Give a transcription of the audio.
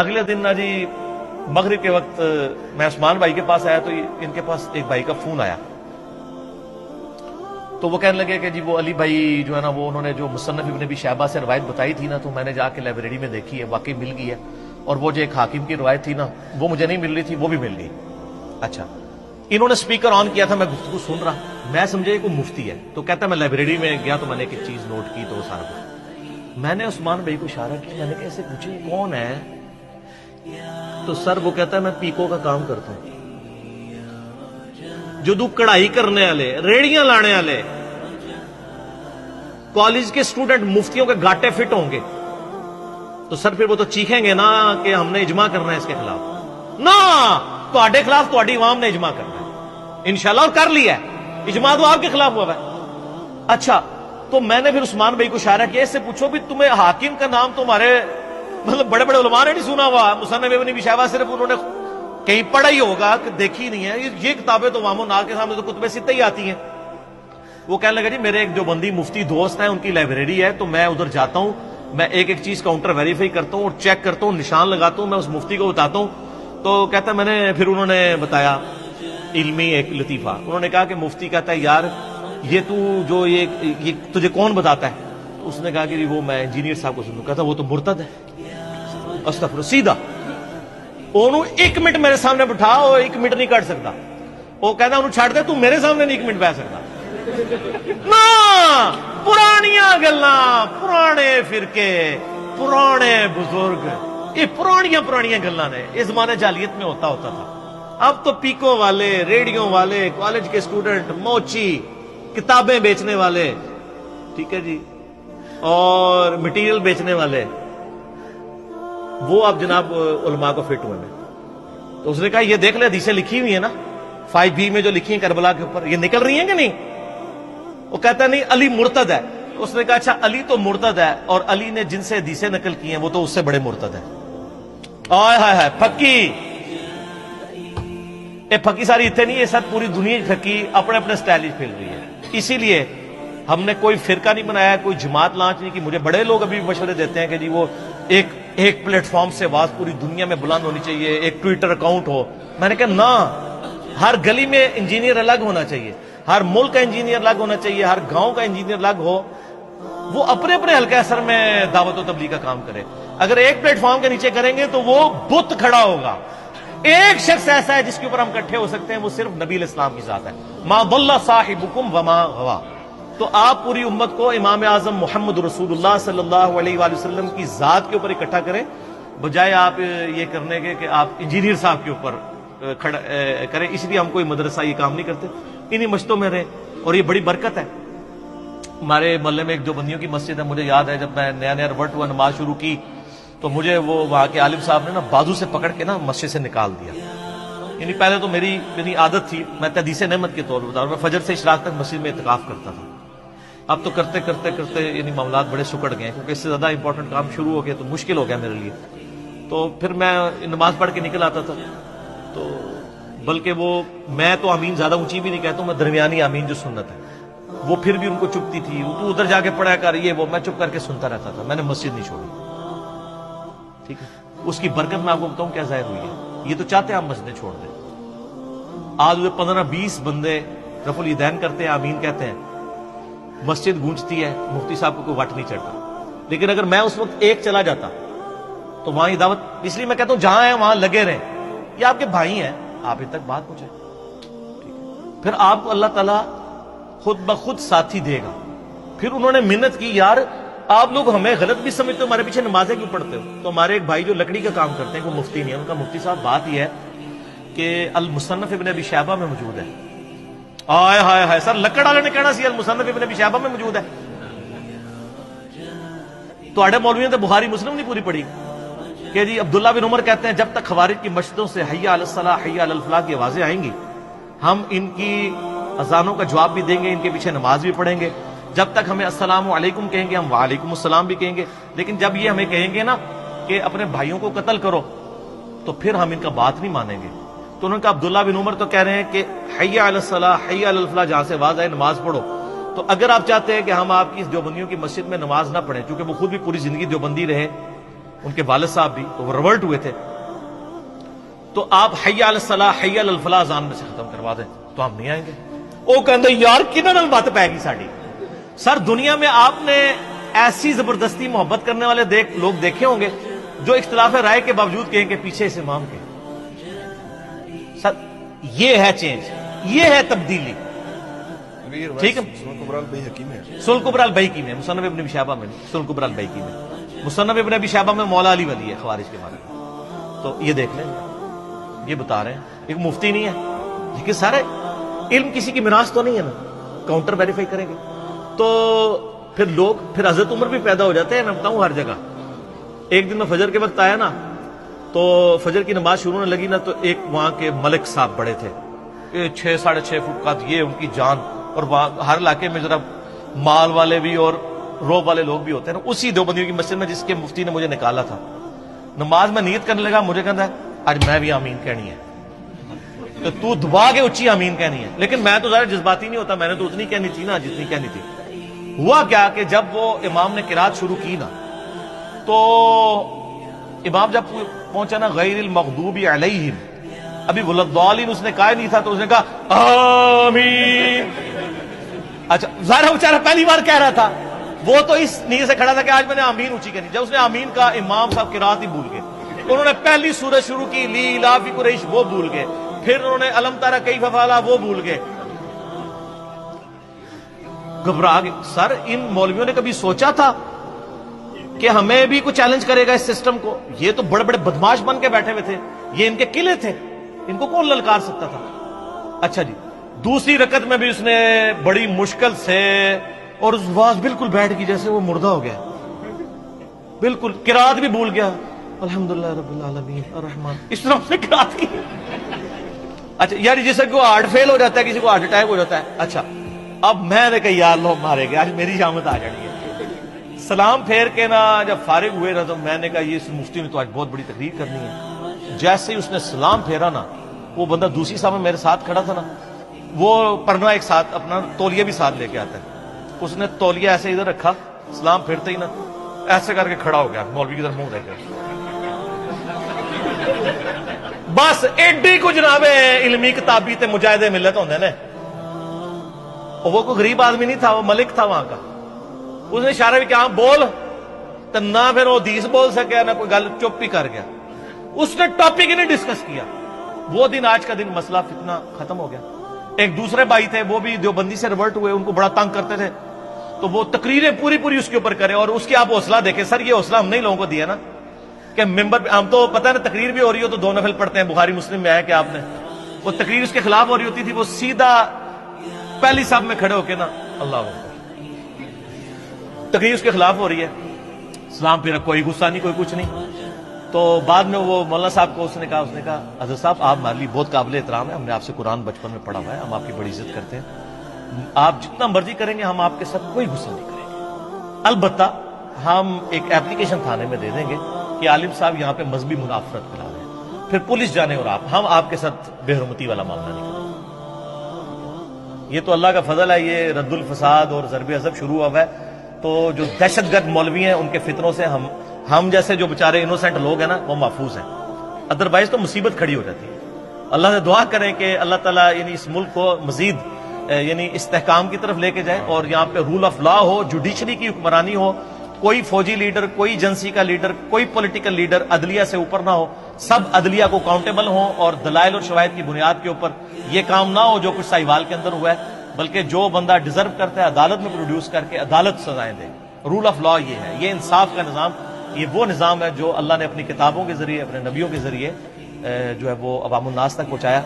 اگلے دن نا جی مغرب کے وقت میں عثمان بھائی کے پاس آیا تو ان کے پاس ایک بھائی کا فون آیا تو وہ کہنے لگے کہ جی وہ علی بھائی جو ہے نا وہ انہوں نے جو مصنف ابن ابی شیبہ سے روایت بتائی تھی نا تو میں نے جا کے لائبریری میں دیکھی ہے، واقعی مل گئی ہے، اور وہ جو ایک حاکم کی روایت تھی نا وہ مجھے نہیں مل رہی تھی، وہ بھی مل گئی۔ اچھا، انہوں نے سپیکر آن کیا تھا، میں گفتگو سن رہا، میں سمجھے یہ کوئی مفتی ہے، تو کہتا ہے میں لائبریری میں گیا تو میں نے ایک چیز نوٹ کی تو وہ سارا کچھ، میں نے عثمان بھائی کو اشارہ کیا، میں نے کیسے پوچھے کون ہے، تو سر وہ کہتا ہے میں پیکو کا کام کرتا ہوں، جدو کڑھائی کرنے والے، ریڑیاں لانے والے کالج کے اسٹوڈنٹ مفتیوں کے گاٹے فٹ ہوں گے تو سر پھر وہ تو چیخیں گے نا کہ ہم نے اجماع کرنا ہے اس کے خلاف، نہ تہاڈے خلاف تہاڈی عوام نے اجماع کرنا ہے انشاءاللہ، اور کر لیا ہے اجماع، تو آپ کے خلاف ہوا ہے۔ اچھا، تو میں نے پھر عثمان بھائی کو اشارہ کیا، اس سے پوچھو بھی تمہیں حاکم کا نام تمہارے مطلب بڑے بڑے علماء نے نہیں سنا ہوا، مصنف ابن ابی شیبہ صرف انہوں نے کہیں پڑھا ہی ہوگا کہ دیکھی نہیں ہے، یہ کتابیں تو عوام الناس کے سامنے تو کتب ستہ ہی آتی ہیں۔ وہ کہنے لگا جی میرے ایک جو بندی مفتی دوست ہیں ان کی لائبریری ہے تو میں ادھر جاتا ہوں، میں ایک ایک چیز کاؤنٹر ویریفائی کرتا ہوں اور چیک کرتا ہوں، نشان لگاتا ہوں، میں اس مفتی کو بتاتا ہوں۔ تو کہتا ہے میں نے پھر انہوں نے بتایا علمی ایک لطیفہ، انہوں نے کہا کہ مفتی کہتا ہے یار یہ تو جو یہ تجھے کون بتاتا ہے، تو اس نے کہا کہ وہ میں انجینئر صاحب کو سنوں، کہتا وہ تو مرتد ہے، استغفر، سیدھا انہوں ایک منٹ میرے سامنے بٹھا، وہ ایک منٹ نہیں کٹ سکتا، وہ کہتا انہوں چھاڑ دے تو میرے سامنے نہیں ایک منٹ بیٹھ سکتا، نا پرانیاں گلاں، پرانے فرقے، پرانے بزرگ، یہ پرانیاں گلاں نے، اس زمانے جاہلیت میں ہوتا تھا۔ اب تو پیکو والے، ریڈیو والے، کالج کے اسٹوڈنٹ، موچی، کتابیں بیچنے والے، ٹھیک ہے جی، اور مٹیریل بیچنے والے، وہ اب جناب علماء کو فٹ ہوئے میں۔ تو اس نے کہا یہ دیکھ لے حدیثیں لکھی ہوئی ہیں نا 5B میں جو لکھی ہیں کربلا کے اوپر، یہ نکل رہی ہیں کہ نہیں؟ وہ کہتا نہیں علی مرتد ہے۔ اس نے کہا اچھا علی تو مرتد ہے، اور علی نے جن سے حدیثیں نقل کی ہیں وہ تو اس سے بڑے مرتد ہیں۔ آئے ہائے ہائے، پھکی یہ پھکی ساری اتنے نہیں، یہ سب پوری دنیا کی پھکی اپنے اپنے سٹائل ہی پھیل رہی ہے۔ اسی لیے ہم نے کوئی فرقہ نہیں بنایا، کوئی جماعت لانچ نہیں کی۔ مجھے بڑے لوگ ابھی مشورے دیتے ہیں کہ جی وہ ایک پلیٹ فارم سے آواز پوری دنیا میں بلند ہونی چاہیے، ایک ٹویٹر اکاؤنٹ ہو۔ میں نے کہا نہ، ہر گلی میں انجینئر الگ ہونا چاہیے، ہر ملک کا انجینئر الگ ہونا چاہیے، ہر گاؤں کا انجینئر الگ ہو، وہ اپنے اپنے حلقہ اثر میں دعوت و تبلیغ کا کام کرے۔ اگر ایک پلیٹ فارم کے نیچے کریں گے تو وہ بت کھڑا ہوگا۔ ایک شخص ایسا ہے جس کے اوپر ہم اکٹھے ہو سکتے ہیں، وہ صرف نبی علیہ السلام کی ذات ہے، ما ضل صاحبکم وما غوا۔ تو آپ پوری امت کو امام اعظم محمد رسول اللہ صلی اللہ علیہ وآلہ وسلم کی ذات کے اوپر اکٹھا کریں، بجائے آپ یہ کرنے کے کہ آپ انجینئر صاحب کے اوپر کریں۔ اس لیے ہم کوئی مدرسہ یہ کام نہیں کرتے، انہی مشتوں میں رہیں، اور یہ بڑی برکت ہے۔ ہمارے محلے میں ایک جو بندیوں کی مسجد ہے، مجھے یاد ہے جب میں نیا ریورٹ ہوا نماز شروع کی تو مجھے وہ وہاں کے عالم صاحب نے نا بازو سے پکڑ کے نا مسجد سے نکال دیا۔ یعنی پہلے تو میری عادت تھی، میں تحدیث نعمت کے طور پر بتا رہا ہوں، میں فجر سے اشراق تک مسجد میں اعتکاف کرتا تھا۔ اب تو کرتے کرتے یعنی معاملات بڑے سکڑ گئے، کیونکہ اس سے زیادہ امپورٹنٹ کام شروع ہو گیا تو مشکل ہو گیا میرے لیے۔ تو پھر میں نماز پڑھ کے نکل آتا تھا، تو بلکہ وہ میں تو آمین زیادہ اونچی بھی نہیں کہتا ہوں، میں درمیانی آمین جو سنت ہے وہ پھر بھی ان کو چپتی تھی، تو ادھر جا کے پڑھا کر یہ وہ، میں چپ کر کے سنتا رہتا تھا، میں نے مسجد نہیں چھوڑی، ٹھیک ہے۔ اس کی برکت میں آپ کو بتاؤں کیا ظاہر ہوئی ہے، یہ تو چاہتے ہیں آپ مسجدیں چھوڑ دیں۔ آج 15-20 بندے رفع الیدین کرتے ہیں، آمین کہتے ہیں، مسجد گونجتی ہے، مفتی صاحب کو کوئی وٹ نہیں چڑھتا۔ لیکن اگر میں اس وقت ایک چلا جاتا تو وہاں یہ دعوت، اس لیے میں کہتا ہوں جہاں ہیں وہاں لگے رہیں، یہ آپ کے بھائی ہیں، آپ ان تک بات پہنچائیں، پھر آپ کو اللہ تعالیٰ خود بخود ساتھی دے گا۔ پھر انہوں نے محنت کی، یار آپ لوگ ہمیں غلط بھی سمجھتے ہو، ہمارے پیچھے نمازیں کیوں پڑھتے ہو؟ تو ہمارے ایک بھائی جو لکڑی کا کام کرتے ہیں، وہ مفتی نہیں ہے، ان کا مفتی صاحب بات یہ ہے کہ المصنف ابن ابی شیبہ میں موجود ہے۔ آئے ہائے ہائے، سر لکڑ والے نے کہنا سی المصنف ابن ابی شیبہ میں موجود ہے، تو آڑے مولویوں نے بخاری مسلم نہیں پوری پڑھی کہ جی عبداللہ بن عمر کہتے ہیں جب تک خوارج کی مسجدوں سے حی علی الصلاح حی علی الفلاح کی آوازیں آئیں گی، ہم ان کی اذانوں کا جواب بھی دیں گے، ان کے پیچھے نماز بھی پڑھیں گے، جب تک ہمیں السلام علیکم کہیں گے ہم وعلیکم السلام بھی کہیں گے، لیکن جب یہ ہمیں کہیں گے نا کہ اپنے بھائیوں کو قتل کرو تو پھر ہم ان کا بات نہیں مانیں گے۔ تو انہوں نے کہا عبداللہ بن عمر تو کہہ رہے ہیں کہ حی علی الصلاح حی علی الفلاح جہاں سے آواز آئے نماز پڑھو، تو اگر آپ چاہتے ہیں کہ ہم آپ کی اس دیوبندیوں کی مسجد میں نماز نہ پڑھیں، چونکہ وہ خود بھی پوری زندگی دیوبندی رہے، ان کے والد صاحب بھی، تو وہ ریورٹ ہوئے تھے. تو آپ حی علی الصلاح حی علی الفلاح زان میں سے ختم کروا دیں تو ہم نہیں آئیں گے. وہ کہتے یار کنہاں نال بات پے گی ساڈی. سر دنیا میں آپ نے ایسی زبردستی محبت کرنے والے لوگ دیکھے ہوں گے جو اختلاف رائے کے باوجود کہیں کہ پیچھے اس امام کے. سر یہ ہے چینج، یہ ہے تبدیلی. ٹھیک ہے، سنن کبری البیہقی میں، مصنف ابن ابی شیبہ میں، سنن کبری البیہقی میں، مصنف ابن ابی شیبہ میں مولا علی ولی ہے خوارج کے بارے میں. تو یہ دیکھ لیں، یہ بتا رہے ہیں. ایک مفتی نہیں ہے لیکن سارے علم کسی کی میراث تو نہیں ہے نا، کاؤنٹر ویریفائی کریں گے تو پھر لوگ، پھر حضرت عمر بھی پیدا ہو جاتے ہیں. میں بتاؤں ہر جگہ. ایک دن میں فجر کے وقت آیا نا، تو فجر کی نماز شروع ہونے لگی نا، تو ایک وہاں کے ملک صاحب بڑے تھے، 6-6.5 فٹ قد، یہ ان کی جان. اور وہاں ہر علاقے میں ذرا مال والے بھی اور روب والے لوگ بھی ہوتے ہیں نا. اسی دیوبندیوں کی مسجد میں جس کے مفتی نے مجھے نکالا تھا، نماز میں نیت کرنے لگا، مجھے کہتا ہے آج میں بھی آمین کہنی ہے. تو دبا کے اچھی آمین کہنی ہے. لیکن میں تو ذرا جذباتی نہیں ہوتا، میں نے تو اتنی کہنی تھی نا جتنی کہنی تھی. ہوا کیا کہ جب وہ امام نے قرات شروع کی نا، تو امام جب پہنچا نا غیر المغضوب علیہم، ابھی ولضالین اس نے کہا نہیں تھا، تو اس نے کہا آمین. اچھا ظاہر بیچارہ پہلی بار کہہ رہا تھا، وہ تو اس نیت سے کھڑا تھا کہ آج میں نے آمین اونچی کہنی. جب اس نے آمین کا، امام صاحب قرات ہی بھول گئے. انہوں نے پہلی سورت شروع کی لی لا فی قریش، وہ بھول گئے. پھر انہوں نے الم تری کیف فعل، وہ بھول گئے. گھبرا گئے. سر ان مولویوں نے کبھی سوچا تھا کہ ہمیں بھی کوئی چیلنج کرے گا اس سسٹم کو؟ یہ تو بڑے بڑے بدماش بن کے بیٹھے ہوئے تھے، یہ ان کے قلعے تھے، ان کو کون للکار سکتا تھا؟ اچھا جی، دوسری رکعت میں بھی اس نے بڑی مشکل سے، اور اس واز بالکل بیٹھ گئی جیسے وہ مردہ ہو گیا، بالکل قرات بھی بھول گیا. الحمدللہ رب العالمین الرحمن، اس طرح اس نے قرات کی. اچھا یار جیسے کو ہارٹ فیل ہو جاتا ہے، کسی کو ہارٹ اٹیک ہو جاتا ہے. اچھا اب میں نے کہا یا اللہ مارے گا، آج میری شامت آ جانی ہے. سلام پھیر کے نا جب فارغ ہوئے نا، تو میں نے کہا یہ اس مفتی نے تو آج بہت بڑی تقریر کرنی ہے. جیسے ہی اس نے سلام پھیرا نا، وہ بندہ دوسری صاحب میرے ساتھ کھڑا تھا نا، وہ پرنا ایک ساتھ اپنا تولیہ بھی ساتھ لے کے آتا ہے. اس نے تولیہ ایسے ادھر رکھا، سلام پھیرتے ہی نا ایسے کر کے کھڑا ہو گیا، مولوی کی طرف منہ دیکھ کے. بس ایڈی کو جناب علمی کتابی تے مجاہد ملت ہوندے نے. وہ کوئی غریب آدمی نہیں تھا، وہ ملک تھا وہاں کا. اس نے اشارہ بھی کیا بول، تو نہ پھر وہ حدیث بول سکیا نہ کوئی گل، چپ ہی کر گیا. اس نے ٹاپک ہی نہیں ڈسکس کیا. وہ دن آج کا دن مسئلہ فتنہ ختم ہو گیا. ایک دوسرے بھائی تھے، وہ بھی دیوبندی سے ریورٹ ہوئے، ان کو بڑا تنگ کرتے تھے، تو وہ تقریریں پوری اس کے اوپر کرے. اور اس کی آپ حوصلہ دیکھیں سر، یہ حوصلہ ہم نے لوگوں کو دیا نا کہ ممبر پہ، ہم تو پتہ ہے نا تقریر بھی ہو رہی ہو تو 2 نفل پڑھتے ہیں. بخاری مسلم میں آیا کہ آپ نے، وہ تقریر اس کے خلاف ہو رہی ہوتی تھی، وہ سیدھا پہلی صف میں کھڑے ہو کے نا اللہ اکبر، تقریر اس کے خلاف ہو رہی ہے، سلام پھر کوئی غصہ نہیں، کوئی کچھ نہیں. تو بعد میں وہ مولانا صاحب کو اس نے کہا حضرت صاحب آپ ہمارے لیے بہت قابل احترام ہے، ہم نے آپ سے قرآن بچپن میں پڑھا ہوا ہے، ہم آپ کی بڑی عزت کرتے ہیں، آپ جتنا مرضی کریں گے ہم آپ کے ساتھ کوئی غصہ نہیں کریں گے. البتہ ہم ایک ایپلیکیشن تھانے میں دے دیں گے کہ عالم صاحب یہاں پہ مذہبی منافرت پھیلا رہے ہیں، پھر پولیس جانے اور ہم آپ کے ساتھ بے حرمتی والا معاملہ نہیں کریں. یہ تو اللہ کا فضل ہے، یہ رد الفساد اور ضرب عصب شروع ہوا ہے. تو جو دہشت گرد مولوی ہیں ان کے فتنوں سے ہم جیسے جو بیچارے انوسینٹ لوگ ہیں نا وہ محفوظ ہیں. ادروائز تو مصیبت کھڑی ہو جاتی ہے. اللہ سے دعا کریں کہ اللہ تعالیٰ یعنی اس ملک کو مزید یعنی استحکام کی طرف لے کے جائے، اور یہاں پہ رول آف لا ہو، جوڈیشری کی حکمرانی ہو، کوئی فوجی لیڈر، کوئی ایجنسی کا لیڈر، کوئی پولیٹیکل لیڈر عدلیہ سے اوپر نہ ہو، سب عدلیہ کو اکاؤنٹیبل ہوں، اور دلائل اور شواہد کی بنیاد کے اوپر یہ کام نہ ہو جو کچھ ساہیوال کے اندر ہوا ہے، بلکہ جو بندہ ڈیزرو کرتا ہے عدالت میں پروڈیوس کر کے عدالت سزائیں دے. رول آف لا یہ ہے، یہ انصاف کا نظام، یہ وہ نظام ہے جو اللہ نے اپنی کتابوں کے ذریعے، اپنے نبیوں کے ذریعے جو ہے وہ عوام الناس تک پہنچایا.